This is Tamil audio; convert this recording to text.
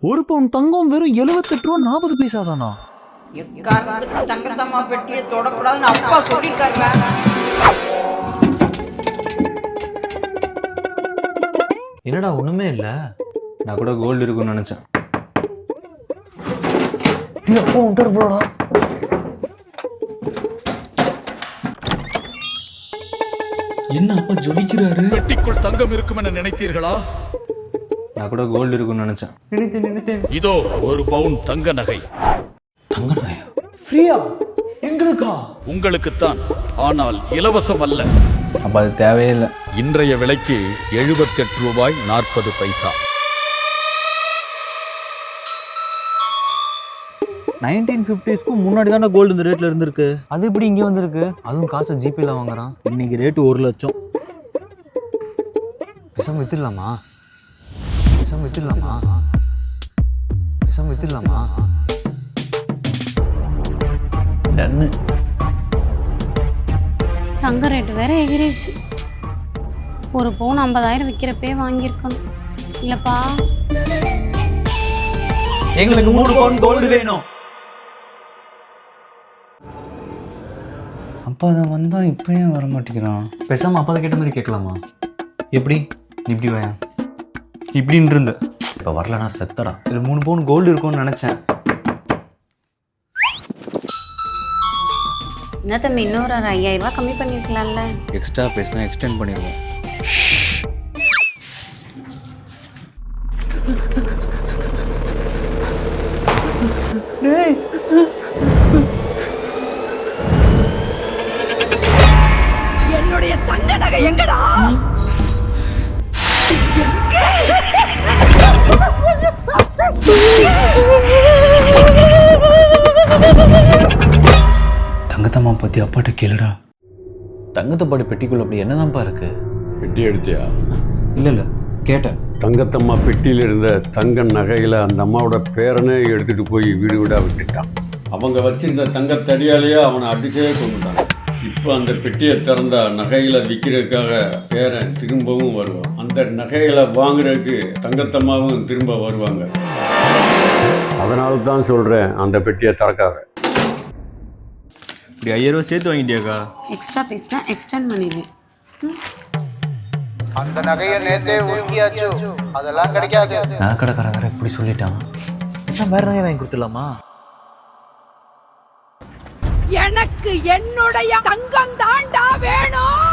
ஒரு பவுன் தங்கம் வெறும் 78 ரூபா 40 பைசா தானா? எக்காரணத்துக்கு தங்கத்தம்மா பெட்டியை தொடக்கூடாதுன்னு அப்பா சொல்லிருக்காருல. என்னடா ஒண்ணுமே இல்ல. நான் கூட கோல்டு இருக்குன்னு நினைச்சேன். அப்பா உண்டார் போடா. என்ன அப்பா ஜொலிக்கிறாரு? பெட்டிக்குள் தங்கம் இருக்கும் என நினைத்தீர்களா? நான் கூட கோல்டு இருக்குன்னு நினைச்சேன். நினைத்தேன். இதோ ஒரு பவுன் தங்க நகை. தங்க நகையா? ஃப்ரீயா? எங்களுக்கா? உங்களுக்குத்தான், ஆனால் இலவசம் அல்ல. அப்ப அது தேவையே இல்லை. இன்றைய விலைக்கு 78 ரூபாய் 40 பைசா. 1950s முன்னாடி தானே கோல்டு இந்த ரேட்ல இருந்திருக்கு. அது எப்படி இங்கே வந்திருக்கு? அதுவும் காசை ஜிபேல வாங்குறான். இன்னைக்கு ரேட்டு 1 லட்சம். பேசாம வித்துடலாமா? டன்னு. தங்க ரேட்டு வேற எகிரிடுச்சு. ஒரு பவுன் 50,000 விற்கிறப்பே வாங்கியிருக்கணும் இல்லப்பா. எங்களுக்கு 3 பவுன் கோல்டு வேணும். அப்பா அதை வந்தா இப்பயும் வர மாட்டேங்கிறான். பேசாம அப்பா கேட்ட மாதிரி கேட்கலாமா? எப்படி இப்படி வாயா இப்படின்னு இருந்த இப்போ வரலனா செத்தடா. இதில் 3 பவுன் கோல்டு இருக்கும்னு நினைச்சேன். என்ன தம்பி, இன்னொரு 5,000 ரூபாய் கம்மி பண்ணிருக்கலாம்ல. எக்ஸ்ட்ரா பேசினா எக்ஸ்டெண்ட் பண்ணிடுவோம். என்னுடைய தங்க நகை எங்கடா? தங்கத்தம்மா பத்தி அப்பாட்ட கேளுடா. தங்கத்தை பாடி பெட்டிக்குள்ள அப்படி என்னதான்ப்பா இருக்கு? பெட்டி எடுத்தியா? இல்ல கேட்டேன். தங்கத்தம்மா பெட்டியில் இருந்த தங்க நகைகளை அந்த அம்மாவோட பேரனே எடுத்துட்டு போய் வீடு வீடாக விட்டுட்டான். அவங்க வச்சிருந்த தங்கத்தடியாலேயே அவனை அடிச்சே கொண்டுட்டான். இப்போ அந்த பெட்டியை திறந்தா நகைகளை விற்கிறதுக்காக பேரன் திரும்பவும் வருவான். அந்த நகைகளை வாங்குறதுக்கு தங்கத்தம்மாவும் திரும்ப வருவாங்க. அதனால தான் சொல்கிறேன், அந்த பெட்டியை திறக்காத. இப்படி 5,000 ரூபா சேர்த்து வாங்கிட்டியாக்கா? எக்ஸ்ட்ரா பேசினா எக்ஸ்டெண்ட் பண்ணிடுவேன். அந்த நகையை நேத்தே உருக்கியாச்சு, அதெல்லாம் கிடைக்காது. நகைக்கடைக்காரன் வேற இப்படி சொல்லிட்டான். வேற நகை வாங்கி கொடுத்துடலாமா? எனக்கு என்னுடைய தங்கம் தாண்டா வேணும்.